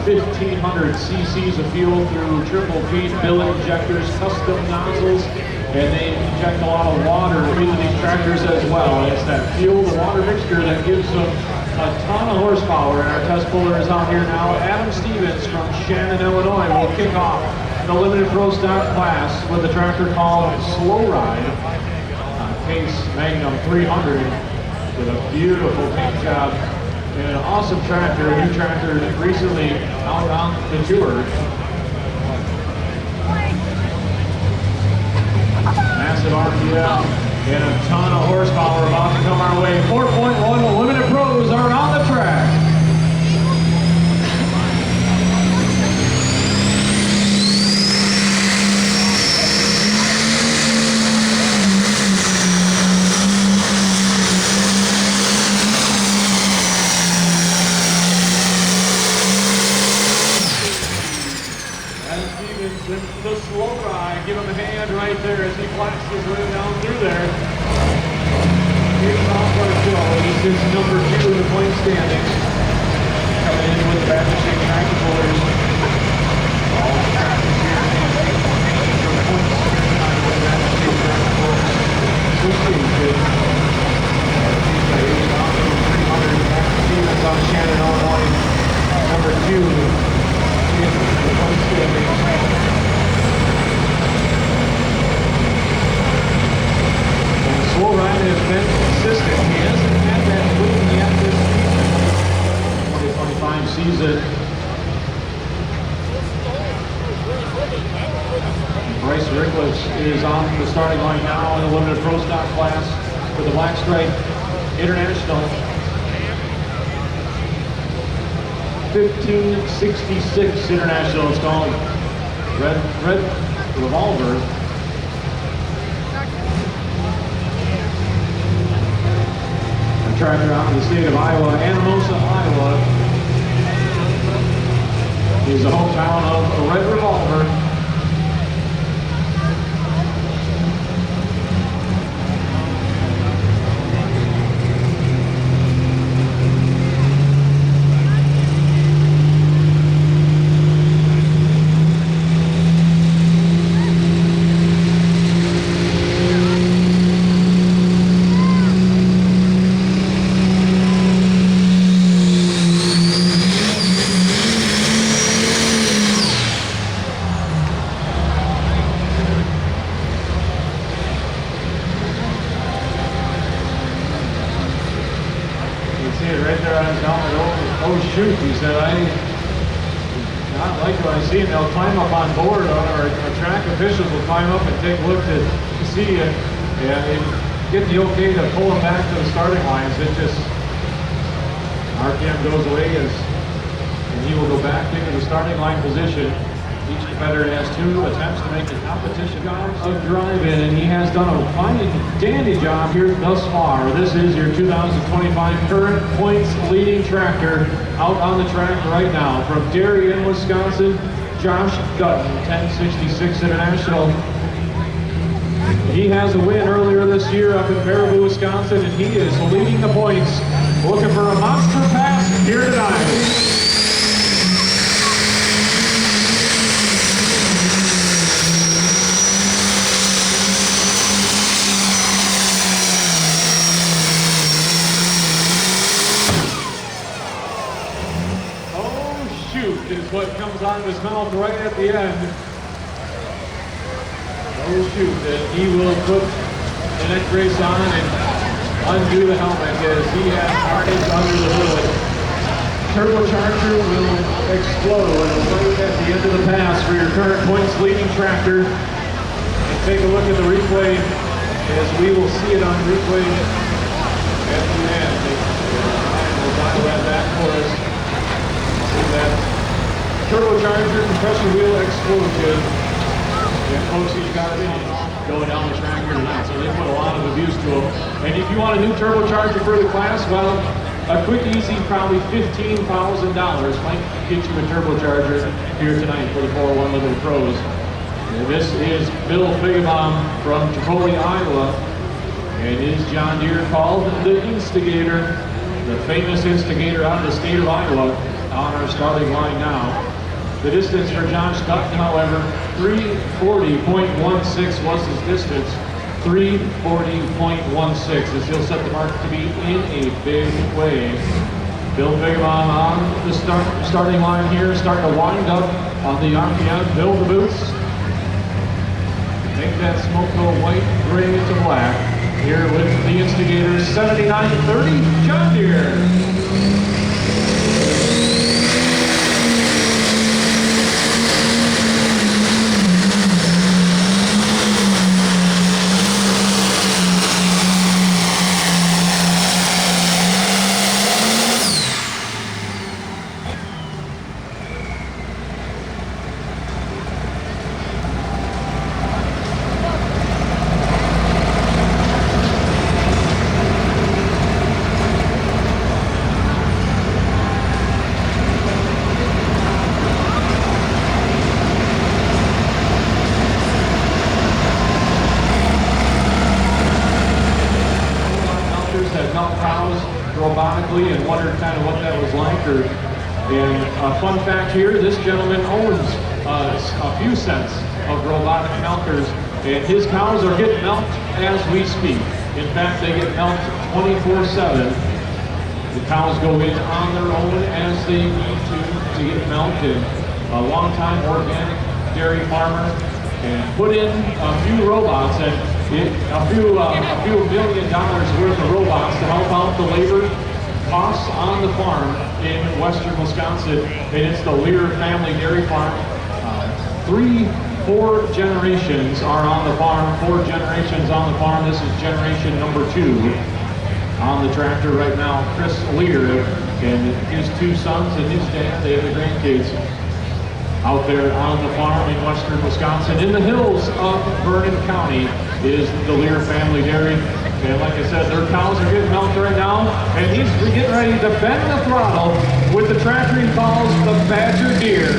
1,500 cc's of fuel through triple P billet injectors, custom nozzles, and they inject a lot of water into these tractors as well. It's that fuel to water mixture that gives them a ton of horsepower. And our test puller is out here now. Adam Stevens from Shannon, Illinois will kick off the limited pro stock class with a tractor called Slow Ride on Case Magnum 300 with a beautiful paint job and an awesome tractor, a new tractor recently out on the tour. Massive RPM and a ton of horsepower about to come our way. 4.1 limited pros are on the track. The Slow Ride, give him a hand right there as he flashes his way down through there. Here's Monticello, he sits number 2 in the point standings. Coming in with the Baptist tractor pullers. All the tractors here from points with the Baptist tractor pullers. Associated. He's on 300 Stevens on Shannon, Illinois. Number 2 in the point standings. Slow Ride has been consistent. He hasn't had that win yet this season. 2025 season. Bryce Rickless is on the starting line now in the limited pro stock class for the Black Stripe International. 1566 International. It's called Red Revolver. Tractor out in the state of Iowa, Anamosa, Iowa, is the hometown of a Red Revolver. Right there on his helmet. Oh shoot, he said, I not like what I see, and they'll climb up on board, or our track officials will climb up and take a look to see and get the okay to pull him back to the starting lines. It just, RPM goes away and he will go back into the starting line position. Each competitor has 2 attempts to make the competition of driving, and he has done a fine and dandy job here thus far. This is your 2025 current points leading tractor out on the track right now. From Darien, Wisconsin, Josh Dutton, 1066 International. He has a win earlier this year up in Baraboo, Wisconsin, and he is leading the points. Looking for a monster pass here tonight. Is what comes out of his mouth right at the end. Oh shoot, and he will put the neck brace on and undo the helmet as he has carnage under the hood. Turbocharger will explode right at the end of the pass for your current points leading tractor. And take a look at the replay as we will see it on replay at the end. Ryan will dial that for us. See that turbocharger, compressor wheel explosion. And folks, he's got it in going down the track here tonight. So they put a lot of abuse to him. And if you want a new turbocharger for the class, well, a quick, easy, probably $15,000 might get you a turbocharger here tonight for the 401 Limited Pros. And this is Bill Figgenbaum from Chipotle, Iowa. And his John Deere called the Instigator, the famous Instigator out of the state of Iowa. on our starting line now. The distance for Josh Dutton, however, 340.16 was his distance. 340.16 as he'll set the mark to be in a big way. Bill Bigamon on the starting line here, starting to wind up on the RPM. Bill the boots. Make that smoke go white, gray to black. Here with the instigators, 7930 John Deere. Robotically and wondered kind of what that was like. And a fun fact here, this gentleman owns a few sets of robotic milkers, and his cows are getting milked as we speak. In fact, they get milked 24/7. The cows go in on their own as they need to get milked, and a long-time organic dairy farmer and put in a few robots and a few $1 million worth of robots to help out the labor costs on the farm in western Wisconsin. And it's the Lear family dairy farm. 4 generations are on the farm, 4 generations on the farm. This is generation number 2 on the tractor right now. Chris Lear and his 2 sons and his dad, they have the grandkids out there on the farm in western Wisconsin. In the hills of Vernon County is the Lear family dairy. And like I said, their cows are getting milked right now. And he's getting ready to bend the throttle with the tractor he calls the Badger Deer.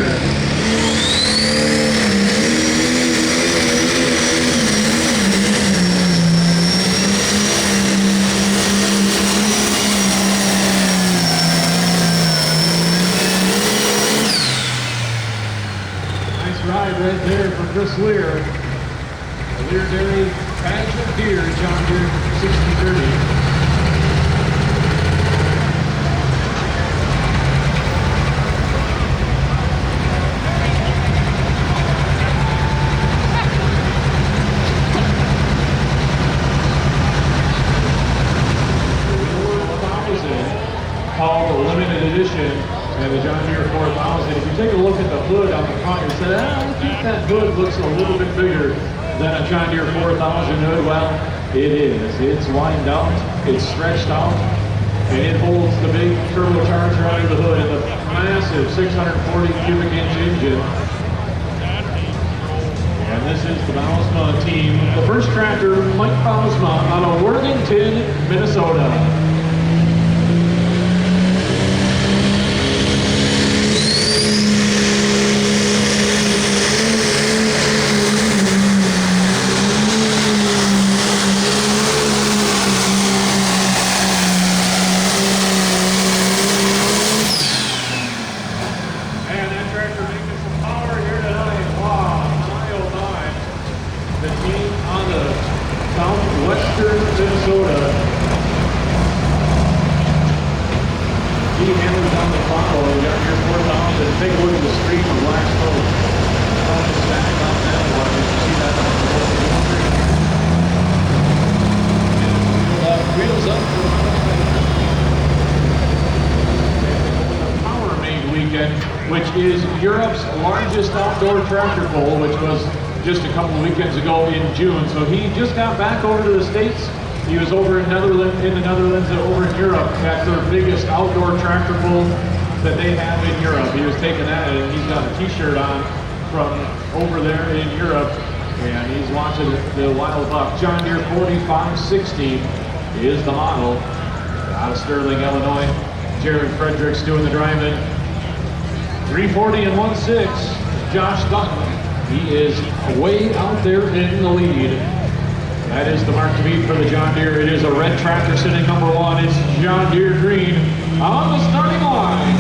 Ride right there for Chris Lear. The Lear Dairy Badger Deer, John Deere 6030. Called the limited edition and the John Deere 4000. If you take a look at the hood on the front, you say, I think that hood looks a little bit bigger than a John Deere 4000 hood. Well, it is. It's lined out, it's stretched out, and it holds the big turbocharger under the hood and the massive 640 cubic inch engine. And this is the Bausma team. The first tractor, Mike Bausma, out of Worthington, Minnesota. Southwestern Minnesota. He hammers down the throttle and got your 4000. Take a look at the stream of black smoke. Stacked on that one. You can see that on the wheels up for the Power Made weekend, which is Europe's largest outdoor tractor pull, which was just a couple of weekends ago in June. So he just got back over to the States. He was over in the Netherlands and over in Europe at their biggest outdoor tractor pull that they have in Europe. He was taking that and he's got a t-shirt on from over there in Europe, and he's watching the Wild Buck. John Deere 4560 is the model. Out of Sterling, Illinois. Jared Fredericks doing the driving. 340 and 1.6. Josh Dutton. He is way out there in the lead. That is the mark to beat for the John Deere. It is a red tractor sitting number 1. It's John Deere green on the starting line.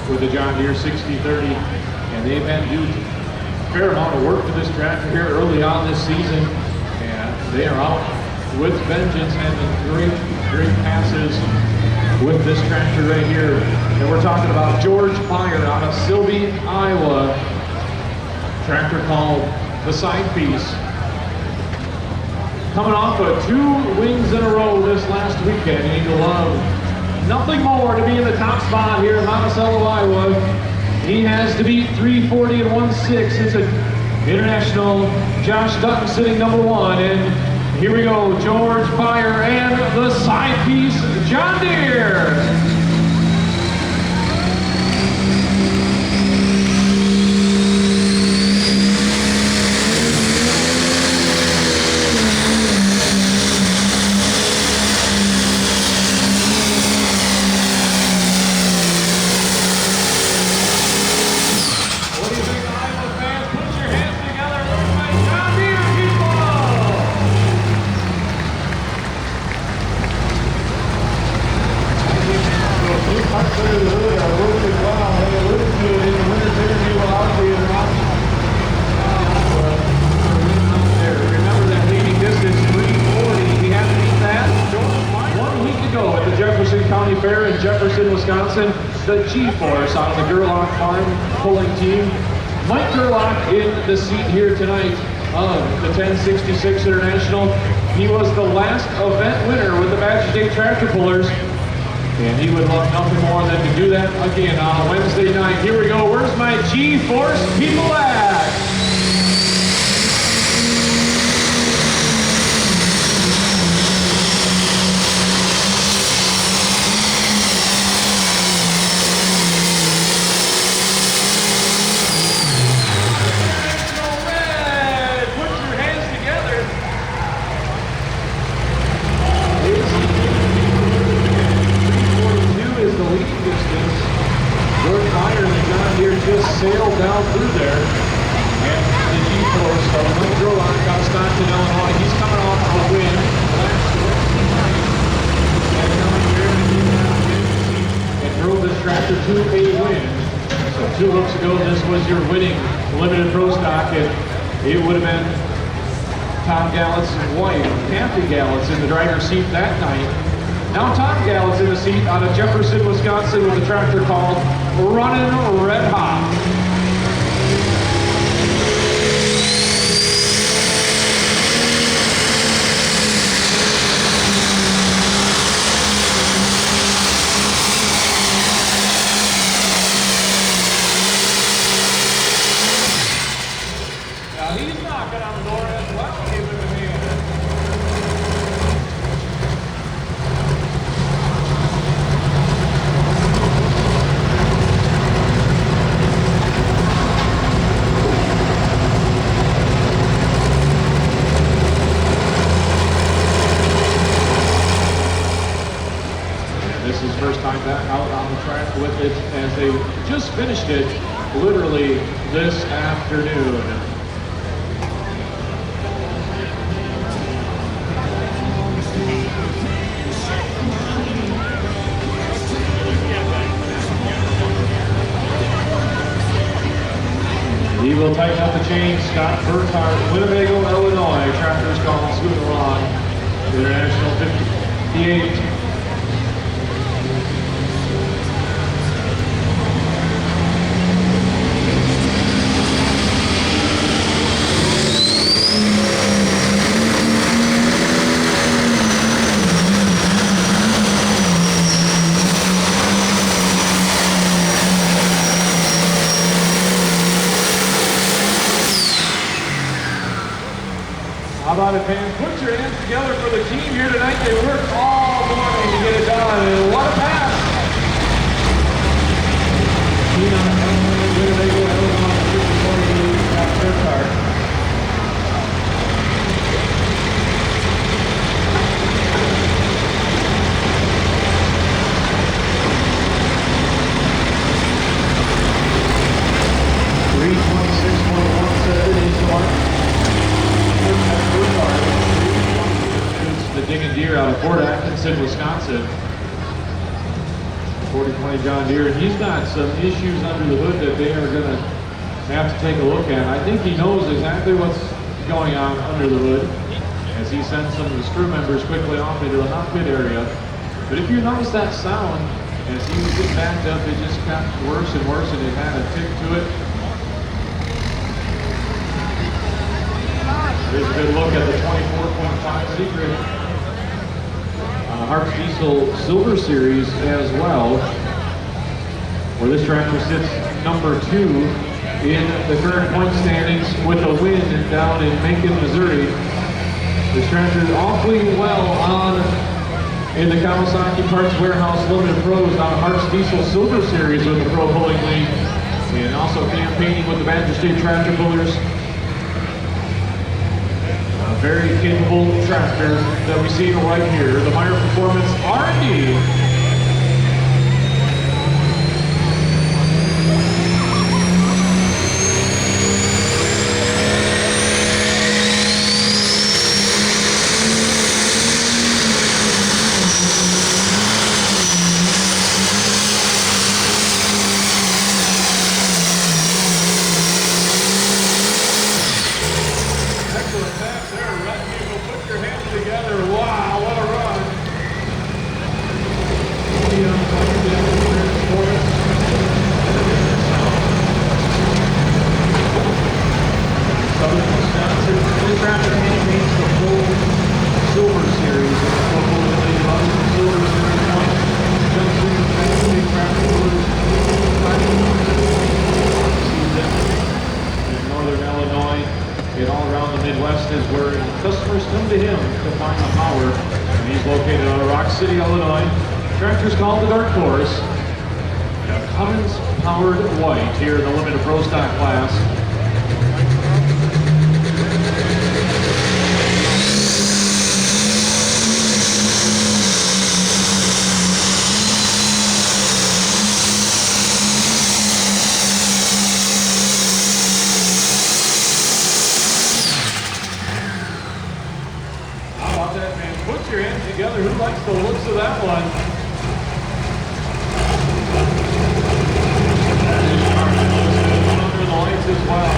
with the John Deere 6030, and they've had to do a fair amount of work to this tractor here early on this season, and they are out with vengeance, having great passes with this tractor right here. And we're talking about George Meyer out of Sylvie, Iowa. Tractor called the Side Piece. Coming off of 2 wins in a row this last weekend. He'd love nothing more to be in the top spot here in Monticello, Iowa. He has to beat 340 and 1/6. It's an international Josh Dutton sitting number 1. And here we go, George Meyer and the Side Piece John Deere. Fair in Jefferson, Wisconsin, the G-Force on the Gerlach Farm pulling team. Mike Gerlach in the seat here tonight of the 1066 International. He was the last event winner with the Badger State Tractor Pullers, and he would love nothing more than to do that again on a Wednesday night. Here we go. Where's my G-Force people at? Sailed down through there, and the G-Force of Mike Gerlach out of Stockton, Illinois. He's coming off a win last Wednesday night, and coming here and drove this tractor to a win. So 2 weeks ago, this was your winning limited pro stock, and it would have been Tom Gallett's wife, Kathy Gallett's, in the driver's seat that night. Now Tom Gallett's in the seat out of Jefferson, Wisconsin, with a tractor called Runnin' Red Hot. Now he's knocking on the door as well. This is first time back out on the track with it, as they just finished it literally this afternoon. He will tighten up the chain. Scott Burkhart, Winnebago, Illinois. Tractor's called Scooting Along. International 58. How about it, fans? Put your hands together for the team here tonight. They worked all morning to get it done, and what a pass! Winnebago, Illinois, Scott Burkhart. The Digging Deer out of Fort Atkinson, Wisconsin. 4020 John Deere, and he's got some issues under the hood that they are going to have to take a look at. I think he knows exactly what's going on under the hood as he sends some of the screw members quickly off into the hot pit area. But if you notice that sound, as he was getting backed up, it just got worse and worse, and it had a tick to it. Here's a good look at the 24.5 Secret Harps Diesel Silver Series as well, where this tractor sits number 2 in the current point standings with a win down in Macon, Missouri. This tractor is awfully well on in the Kawasaki Parts Warehouse Limited Pros on Harps Diesel Silver Series with the Pro Pulling League, and also campaigning with the Badger State Tractor Pullers. A very capable tractor that we see right here, the Meyer Performance R&D. Here in the limited pro stock class. How about that, man? Put your hands together. Who likes the looks of that one? As well.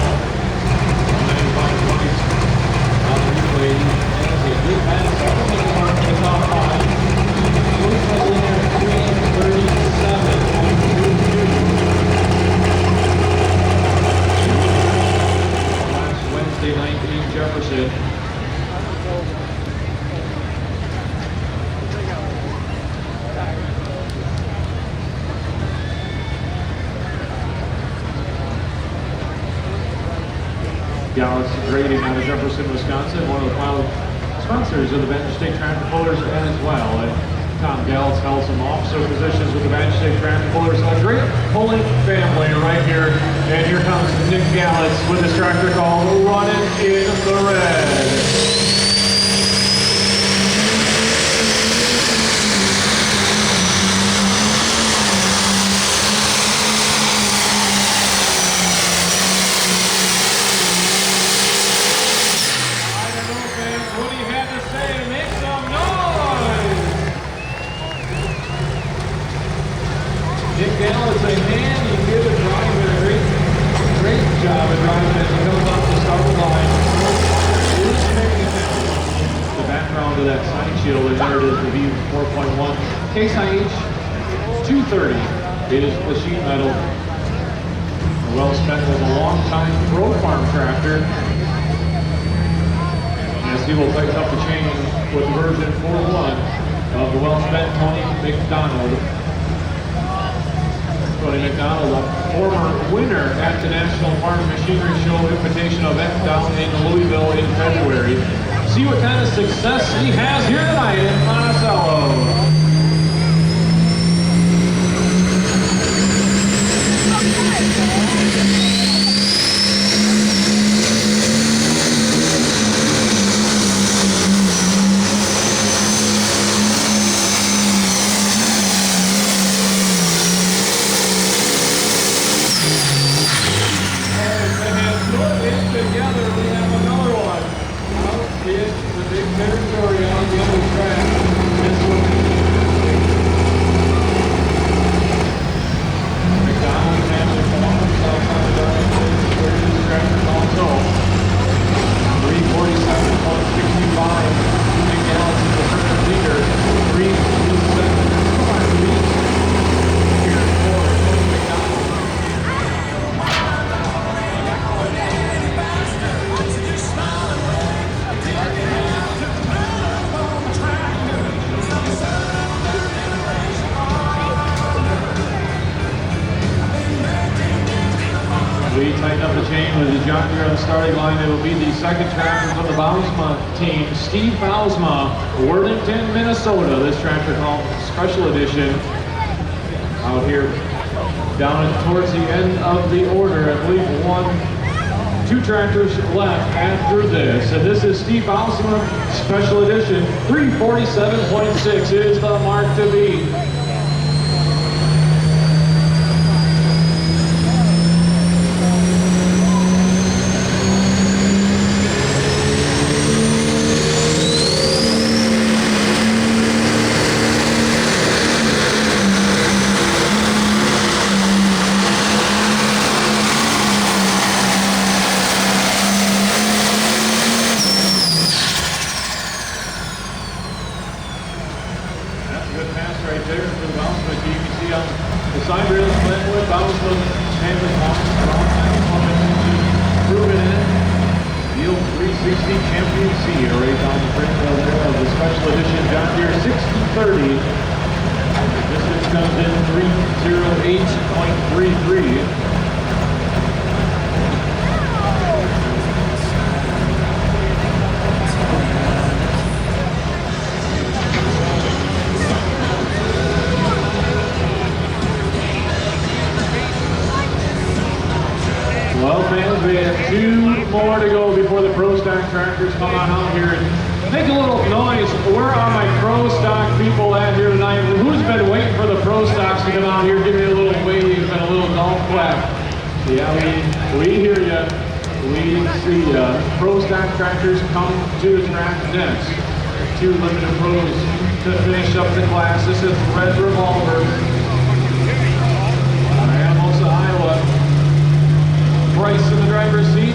Last Wednesday night in Jefferson. Galaxy Grading out of Jefferson, Wisconsin, one of the proud sponsors of the Badger State Tractor Pullers as well. And Tom Gallitz held some officer positions with the Badger State Tractor Pullers. A great pulling family right here. And here comes Nick Gallitz with his tractor called Running in the Red. Nick Gallitz, a man, he did a drive and a great job of driving as he comes off the start line. The background of that side shield, and there it is, the V4.1. Case IH 230 is the sheet metal. Well spent with a long-time pro farm tractor. As he will pick up the chain with version 4.1 of the well-spent Tony McDonald. Tony McDonald, a former winner at the National Farm Machinery Show Invitation event down in Louisville in February. See what kind of success he has here tonight in Monticello. Territory on the other track. This one We tighten up the chain with the John Deere on the starting line. It will be the second tractor from the Bausma team, Steve Bausma, Worthington, Minnesota. This tractor called Special Edition. Out here, down towards the end of the order. I believe two tractors left after this. And this is Steve Bausma, Special Edition, 347.6 is the mark to beat. The side rails, Glenwood, Bausma, Chandler, proven in. Yield 360 Champion C, right on the front there of the Special Edition John Deere 6030. Distance comes in 308.33. Well, fans, we have two more to go before the Pro Stock tractors come on out here and make a little noise. Where are my Pro Stock people at here tonight? Who's been waiting for the Pro Stocks to come out here? Give me a little wave and a little golf clap. Yeah, we hear you. We see you. Pro Stock tractors come to the track next. Two limited pros to finish up the class. This is Red Revolver. Ramos, Iowa. Bryce in the driver's seat.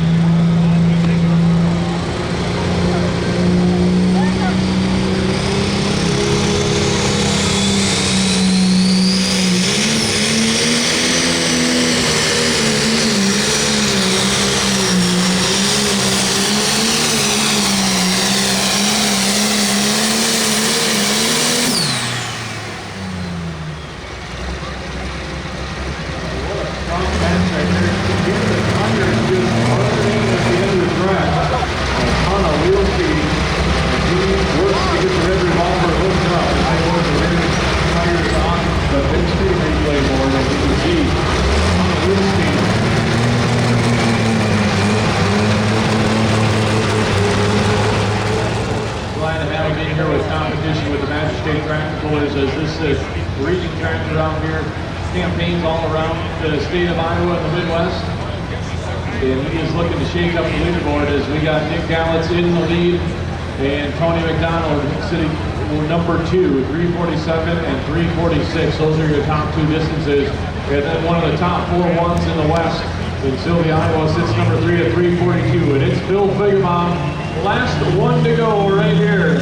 As this is region tractor out here, campaigns all around the state of Iowa and the Midwest. And he is looking to shake up the leaderboard as we got Nick Gallitz in the lead and Tony McDonald sitting number 2, 347 and 346. Those are your top two distances. And then one of the top 4 ones in the West in Sylvia, Iowa sits number 3 at 342. And it's Bill Figgerbaum, last one to go right here.